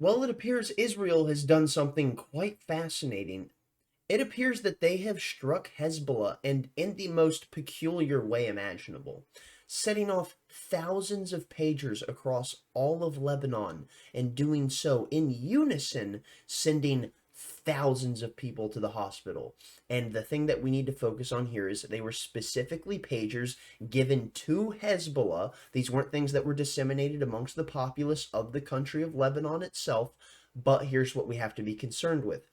Well, it appears Israel has done something quite fascinating. It appears that they have struck Hezbollah, and in the most peculiar way imaginable, setting off thousands of pagers across all of Lebanon, and doing so in unison, sending thousands of people to the hospital. And the thing that we need to focus on here is that they were specifically pagers given to Hezbollah. These weren't things that were disseminated amongst the populace of the country of Lebanon itself. But here's what we have to be concerned with: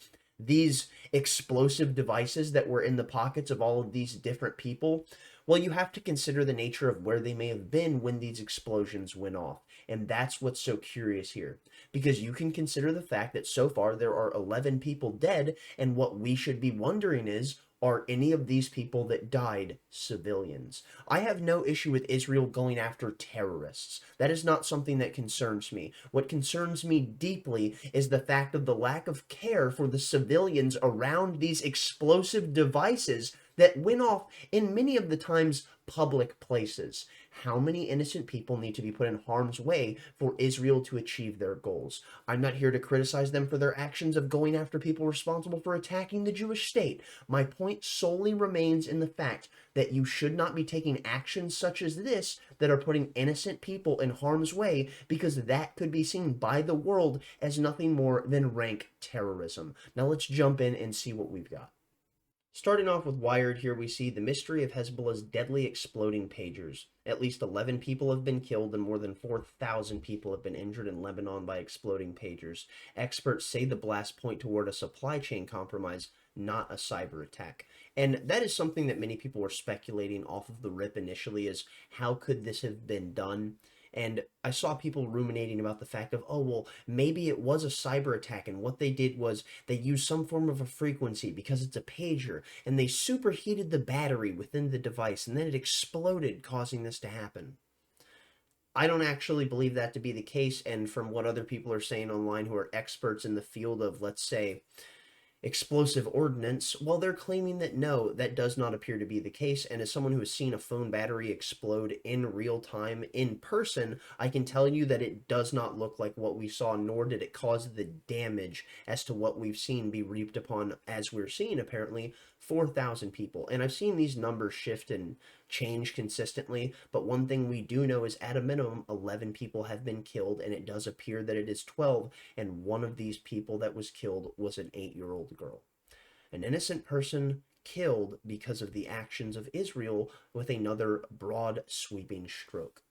these explosive devices that were in the pockets of all of these different people, well, you have to consider the nature of where they may have been when these explosions went off. And that's what's so curious here. Because you can consider the fact that so far there are 11 people dead, and what we should be wondering is, are any of these people that died civilians? I have no issue with Israel going after terrorists. That is not something that concerns me. What concerns me deeply is the fact of the lack of care for the civilians around these explosive devices that went off in many of the times public places. How many innocent people need to be put in harm's way for Israel to achieve their goals? I'm not here to criticize them for their actions of going after people responsible for attacking the Jewish state. My point solely remains in the fact that you should not be taking actions such as this that are putting innocent people in harm's way, because that could be seen by the world as nothing more than rank terrorism. Now let's jump in and see what we've got. Starting off with Wired, here we see the mystery of Hezbollah's deadly exploding pagers. At least 11 people have been killed and more than 4,000 people have been injured in Lebanon by exploding pagers. Experts say the blasts point toward a supply chain compromise, not a cyber attack. And that is something that many people were speculating off of the rip initially, is how could this have been done? And I saw people ruminating about the fact of, oh, well, maybe it was a cyber attack, and what they did was they used some form of a frequency because it's a pager, and they superheated the battery within the device, and then it exploded, causing this to happen. I don't actually believe that to be the case, and from what other people are saying online who are experts in the field of, let's say, explosive ordnance, well, they're claiming that no, that does not appear to be the case. And as someone who has seen a phone battery explode in real time in person, I can tell you that it does not look like what we saw, nor did it cause the damage as to what we've seen be reaped upon, as we're seeing apparently 4,000 people. And I've seen these numbers shift and change consistently, but one thing we do know is at a minimum 11 people have been killed, and it does appear that it is 12, and one of these people that was killed was an 8-year-old girl. An innocent person killed because of the actions of Israel with another broad sweeping stroke.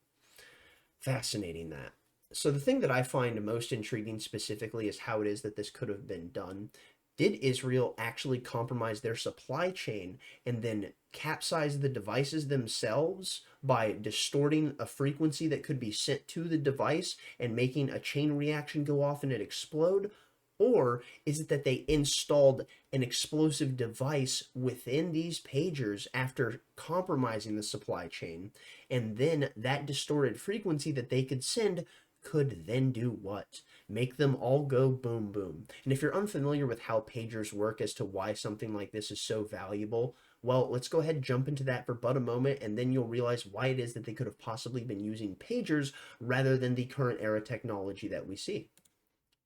Fascinating that. So the thing that I find most intriguing specifically is how it is that this could have been done. Did Israel actually compromise their supply chain and then capsize the devices themselves by distorting a frequency that could be sent to the device and making a chain reaction go off and it explode? Or is it that they installed an explosive device within these pagers after compromising the supply chain, and then that distorted frequency that they could send could then do what? Make them all go boom boom. And if you're unfamiliar with how pagers work as to why something like this is so valuable, well, let's go ahead and jump into that for but a moment, and then you'll realize why it is that they could have possibly been using pagers rather than the current era technology that we see.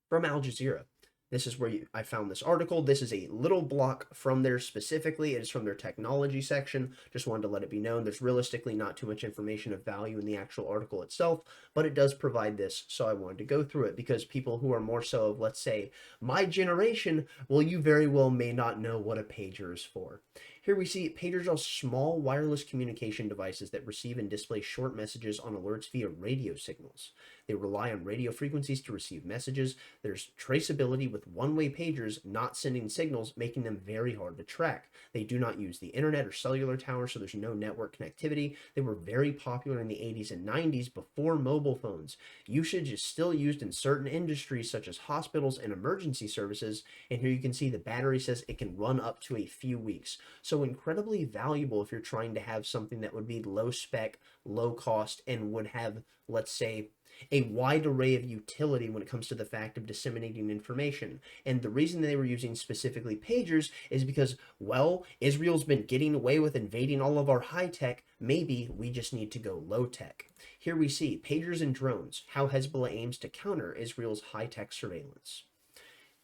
From Al Jazeera. This is where I found this article. This is a little block from there specifically. It is from their technology section. Just wanted to let it be known. There's realistically not too much information of value in the actual article itself, but it does provide this, so I wanted to go through it because people who are more so of, let's say, my generation, well, you very well may not know what a pager is for. Here we see pagers are small wireless communication devices that receive and display short messages on alerts via radio signals. They rely on radio frequencies to receive messages. There's traceability with one-way pagers not sending signals, making them very hard to track. They do not use the internet or cellular towers, so there's no network connectivity. They were very popular in the 80s and 90s before mobile phones. Usage is still used in certain industries such as hospitals and emergency services, and here you can see the battery says it can run up to a few weeks. So incredibly valuable if you're trying to have something that would be low spec, low cost, and would have, let's say, a wide array of utility when it comes to the fact of disseminating information. And the reason they were using specifically pagers is because, well, Israel's been getting away with invading all of our high tech. Maybe we just need to go low tech. Here we see pagers and drones, how Hezbollah aims to counter Israel's high tech surveillance.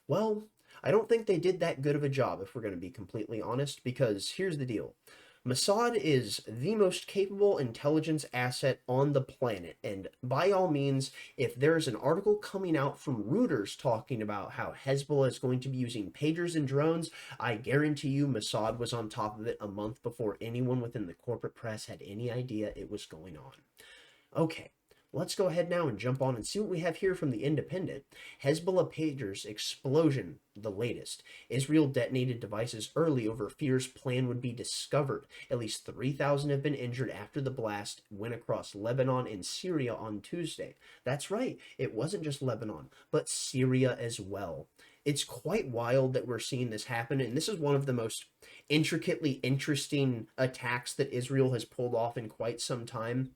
Well, I don't think they did that good of a job, if we're going to be completely honest, because here's the deal. Mossad is the most capable intelligence asset on the planet, and by all means, if there's an article coming out from Reuters talking about how Hezbollah is going to be using pagers and drones, I guarantee you Mossad was on top of it a month before anyone within the corporate press had any idea it was going on. Okay, let's go ahead now and jump on and see what we have here from the Independent. Hezbollah pagers explosion, the latest. Israel detonated devices early over fears plan would be discovered. At least 3,000 have been injured after the blast went across Lebanon and Syria on Tuesday. That's right, it wasn't just Lebanon, but Syria as well. It's quite wild that we're seeing this happen, and this is one of the most intricately interesting attacks that Israel has pulled off in quite some time.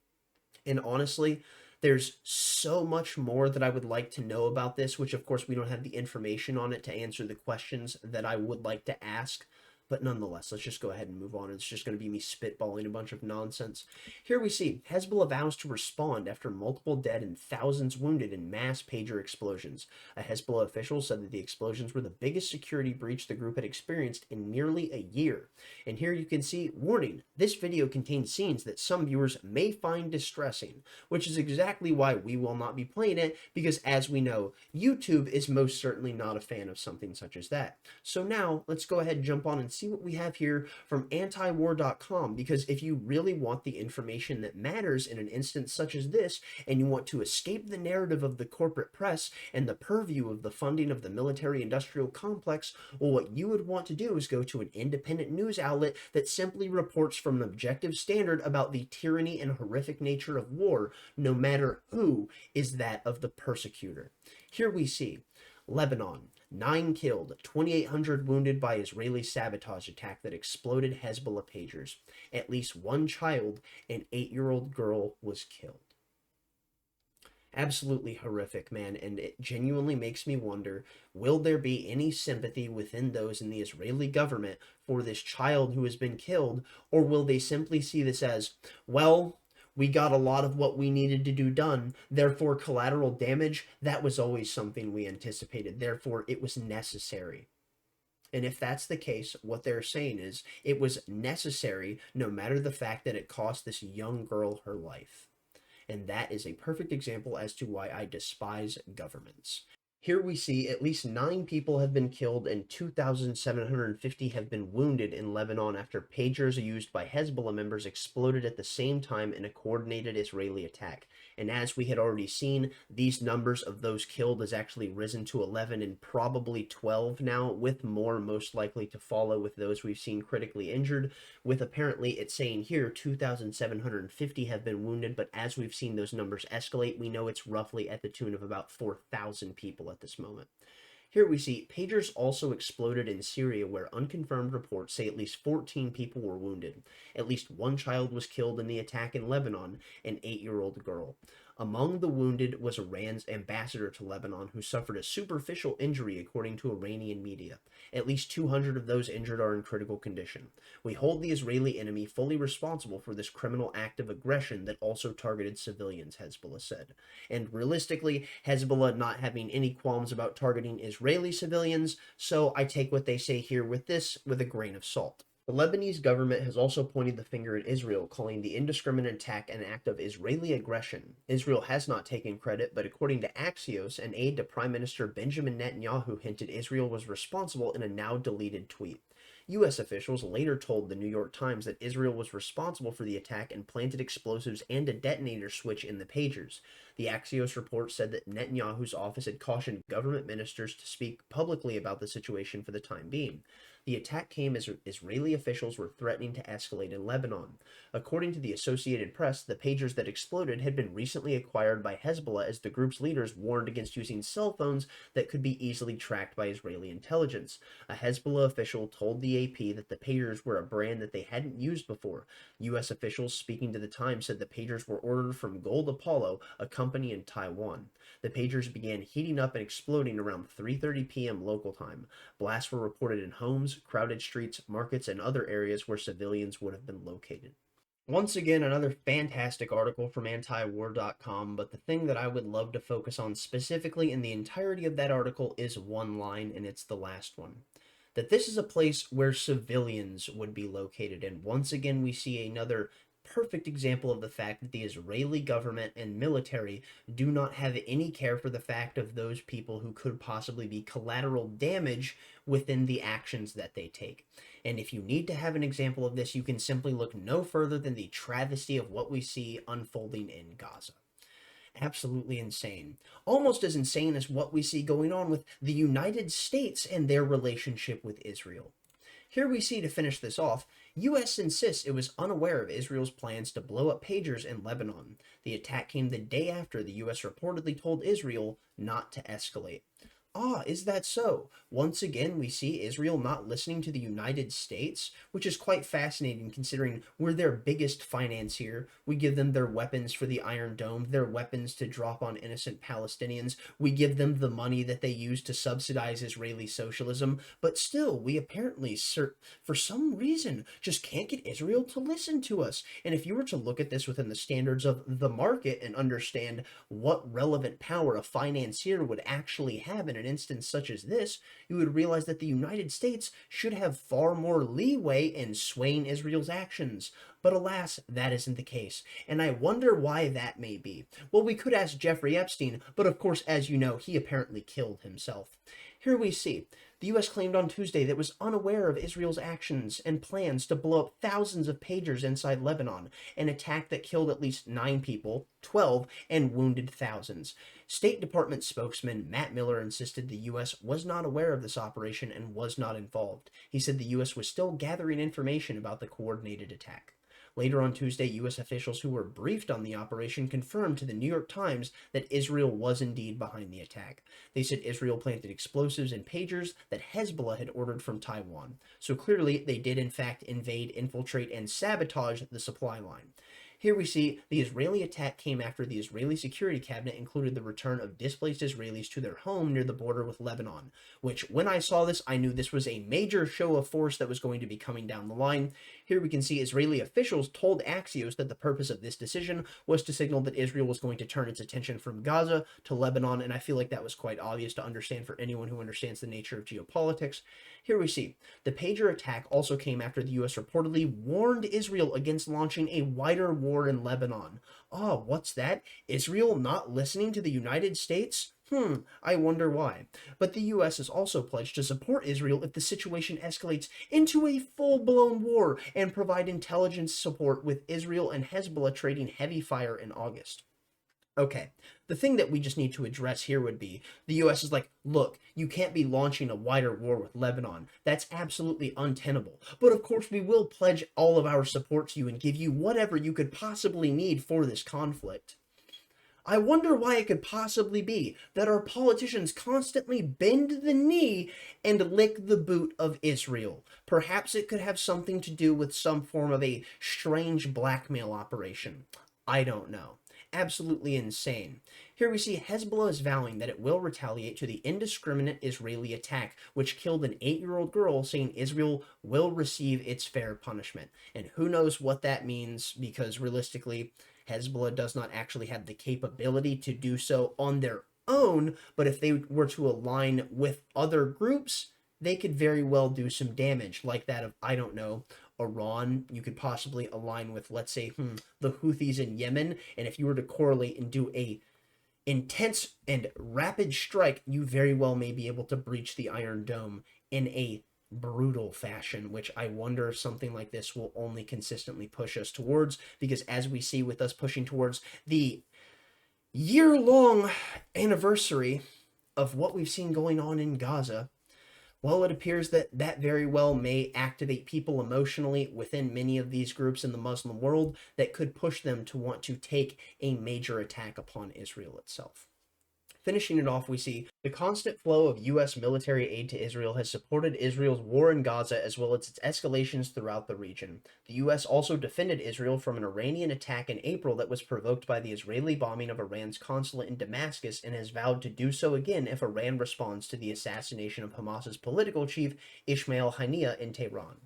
And honestly, there's so much more that I would like to know about this, which of course we don't have the information on it to answer the questions that I would like to ask. But nonetheless, let's just go ahead and move on. It's just going to be me spitballing a bunch of nonsense. Here we see Hezbollah vows to respond after multiple dead and thousands wounded in mass pager explosions. A Hezbollah official said that the explosions were the biggest security breach the group had experienced in nearly a year. And here you can see, warning, this video contains scenes that some viewers may find distressing, which is exactly why we will not be playing it, because as we know, YouTube is most certainly not a fan of something such as that. So now, let's go ahead and jump on and see what we have here from antiwar.com, because if you really want the information that matters in an instance such as this, and you want to escape the narrative of the corporate press and the purview of the funding of the military-industrial complex, well, what you would want to do is go to an independent news outlet that simply reports from an objective standard about the tyranny and horrific nature of war, no matter who is that of the persecutor. Here we see Lebanon, 9 killed, 2,800 wounded by Israeli sabotage attack that exploded Hezbollah pagers. At least one child, an 8-year-old girl, was killed. Absolutely horrific, man, and it genuinely makes me wonder, will there be any sympathy within those in the Israeli government for this child who has been killed, or will they simply see this as, well, we got a lot of what we needed to do done, therefore collateral damage, that was always something we anticipated, therefore it was necessary. And if that's the case, what they're saying is it was necessary no matter the fact that it cost this young girl her life. And that is a perfect example as to why I despise governments. Here we see at least 9 people have been killed and 2,750 have been wounded in Lebanon after pagers used by Hezbollah members exploded at the same time in a coordinated Israeli attack. And as we had already seen, these numbers of those killed has actually risen to 11 and probably 12 now, with more most likely to follow with those we've seen critically injured, with apparently it's saying here 2,750 have been wounded, but as we've seen those numbers escalate, we know it's roughly at the tune of about 4,000 people at this moment. Here we see pagers also exploded in Syria, where unconfirmed reports say at least 14 people were wounded. At least one child was killed in the attack in Lebanon, an 8-year-old girl. Among the wounded was Iran's ambassador to Lebanon, who suffered a superficial injury according to Iranian media. At least 200 of those injured are in critical condition. We hold the Israeli enemy fully responsible for this criminal act of aggression that also targeted civilians, Hezbollah said. And realistically, Hezbollah not having any qualms about targeting Israeli civilians, so I take what they say here with this with a grain of salt. The Lebanese government has also pointed the finger at Israel, calling the indiscriminate attack an act of Israeli aggression. Israel has not taken credit, but according to Axios, an aide to Prime Minister Benjamin Netanyahu hinted Israel was responsible in a now-deleted tweet. U.S. officials later told the New York Times that Israel was responsible for the attack and planted explosives and a detonator switch in the pagers. The Axios report said that Netanyahu's office had cautioned government ministers to speak publicly about the situation for the time being. The attack came as Israeli officials were threatening to escalate in Lebanon. According to the Associated Press, the pagers that exploded had been recently acquired by Hezbollah as the group's leaders warned against using cell phones that could be easily tracked by Israeli intelligence. A Hezbollah official told the AP that the pagers were a brand that they hadn't used before. U.S. officials speaking to the Times said the pagers were ordered from Gold Apollo, a company company in Taiwan. The pagers began heating up and exploding around 3:30 p.m. local time. Blasts were reported in homes, crowded streets, markets, and other areas where civilians would have been located. Once again, another fantastic article from antiwar.com, but the thing that I would love to focus on specifically in the entirety of that article is one line, and it's the last one. That this is a place where civilians would be located, and once again we see another perfect example of the fact that the Israeli government and military do not have any care for the fact of those people who could possibly be collateral damage within the actions that they take. And if you need to have an example of this, you can simply look no further than the travesty of what we see unfolding in Gaza. Absolutely insane. Almost as insane as what we see going on with the United States and their relationship with Israel. Here we see, to finish this off, U.S. insists it was unaware of Israel's plans to blow up pagers in Lebanon. The attack came the day after the U.S. reportedly told Israel not to escalate. Ah, is that so? Once again, we see Israel not listening to the United States, which is quite fascinating considering we're their biggest financier. We give them their weapons for the Iron Dome, their weapons to drop on innocent Palestinians. We give them the money that they use to subsidize Israeli socialism. But still, we apparently, for some reason, just can't get Israel to listen to us. And if you were to look at this within the standards of the market and understand what relevant power a financier would actually have in an instance such as this, you would realize that the United States should have far more leeway in swaying Israel's actions. But alas, that isn't the case, and I wonder why that may be. Well, we could ask Jeffrey Epstein, but of course, as you know, he apparently killed himself. Here we see, the U.S. claimed on Tuesday that it was unaware of Israel's actions and plans to blow up thousands of pagers inside Lebanon, an attack that killed at least 9 people, 12, and wounded thousands. State Department spokesman Matt Miller insisted the U.S. was not aware of this operation and was not involved. He said the U.S. was still gathering information about the coordinated attack. Later on Tuesday, U.S. officials who were briefed on the operation confirmed to the New York Times that Israel was indeed behind the attack. They said Israel planted explosives in pagers that Hezbollah had ordered from Taiwan. So clearly, they did in fact invade, infiltrate, and sabotage the supply line. Here we see the Israeli attack came after the Israeli Security Cabinet included the return of displaced Israelis to their home near the border with Lebanon, which when I saw this, I knew this was a major show of force that was going to be coming down the line. Here we can see Israeli officials told Axios that the purpose of this decision was to signal that Israel was going to turn its attention from Gaza to Lebanon, and I feel like that was quite obvious to understand for anyone who understands the nature of geopolitics. Here we see the pager attack also came after the U.S. reportedly warned Israel against launching a wider war in Lebanon. Ah, what's that? Israel not listening to the United States? I wonder why. But the U.S. has also pledged to support Israel if the situation escalates into a full-blown war and provide intelligence support, with Israel and Hezbollah trading heavy fire in August. Okay, the thing that we just need to address here would be, the U.S. is like, look, you can't be launching a wider war with Lebanon. That's absolutely untenable. But of course, we will pledge all of our support to you and give you whatever you could possibly need for this conflict. I wonder why it could possibly be that our politicians constantly bend the knee and lick the boot of Israel. Perhaps it could have something to do with some form of a strange blackmail operation. I don't know. Absolutely insane. Here we see Hezbollah is vowing that it will retaliate to the indiscriminate Israeli attack, which killed an 8-year-old girl, saying Israel will receive its fair punishment. And who knows what that means, because realistically, Hezbollah does not actually have the capability to do so on their own, but if they were to align with other groups, they could very well do some damage, like that of, I don't know, Iran. You could possibly align with, let's say, the Houthis in Yemen, and if you were to correlate and do a intense and rapid strike, you very well may be able to breach the Iron Dome in a brutal fashion, which I wonder if something like this will only consistently push us towards, because as we see with us pushing towards the year-long anniversary of what we've seen going on in Gaza, well, it appears that that very well may activate people emotionally within many of these groups in the Muslim world that could push them to want to take a major attack upon Israel itself. Finishing it off, we see the constant flow of U.S. military aid to Israel has supported Israel's war in Gaza as well as its escalations throughout the region. The U.S. also defended Israel from an Iranian attack in April that was provoked by the Israeli bombing of Iran's consulate in Damascus, and has vowed to do so again if Iran responds to the assassination of Hamas's political chief Ismail Haniyeh in Tehran.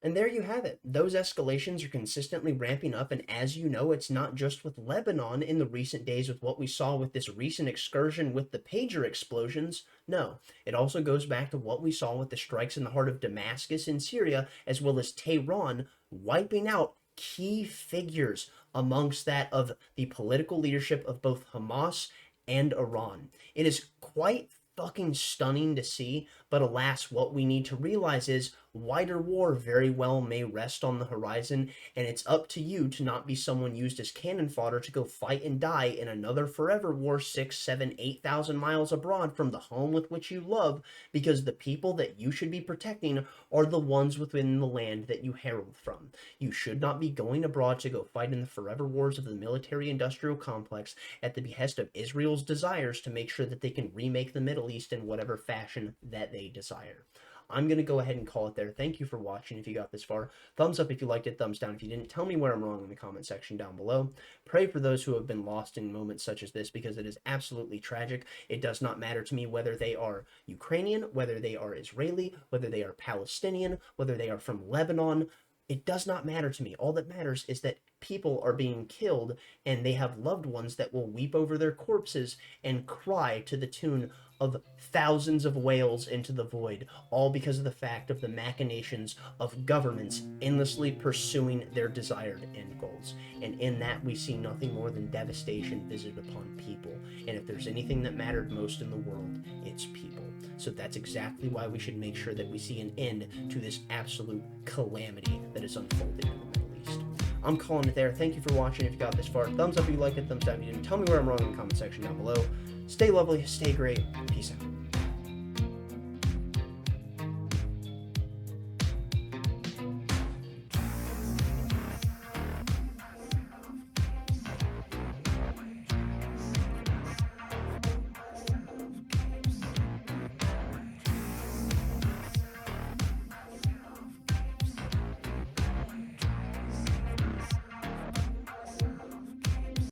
And there you have it. Those escalations are consistently ramping up, and as you know, it's not just with Lebanon in the recent days with what we saw with this recent excursion with the pager explosions. No, it also goes back to what we saw with the strikes in the heart of Damascus in Syria, as well as Tehran wiping out key figures amongst that of the political leadership of both Hamas and Iran. It is quite fucking stunning to see, but alas, what we need to realize is wider war very well may rest on the horizon, and it's up to you to not be someone used as cannon fodder to go fight and die in another forever war 6, 7, 8,000 miles abroad from the home with which you love, because the people that you should be protecting are the ones within the land that you herald from. You should not be going abroad to go fight in the forever wars of the military-industrial complex at the behest of Israel's desires to make sure that they can remake the Middle East in whatever fashion that they desire. I'm going to go ahead and call it there. Thank you for watching if you got this far. Thumbs up if you liked it, thumbs down if you didn't. Tell me where I'm wrong in the comment section down below. Pray for those who have been lost in moments such as this, because it is absolutely tragic. It does not matter to me whether they are Ukrainian, whether they are Israeli, whether they are Palestinian, whether they are from Lebanon. It does not matter to me. All that matters is that people are being killed, and they have loved ones that will weep over their corpses and cry to the tune of thousands of wails into the void, all because of the fact of the machinations of governments endlessly pursuing their desired end goals. And in that, we see nothing more than devastation visited upon people. And if there's anything that mattered most in the world, it's people. So that's exactly why we should make sure that we see an end to this absolute calamity that is unfolding in the Middle East. I'm calling it there. Thank you for watching. If you got this far, thumbs up if you liked it, thumbs down if you didn't. Tell me where I'm wrong in the comment section down below. Stay lovely, stay great. Peace out.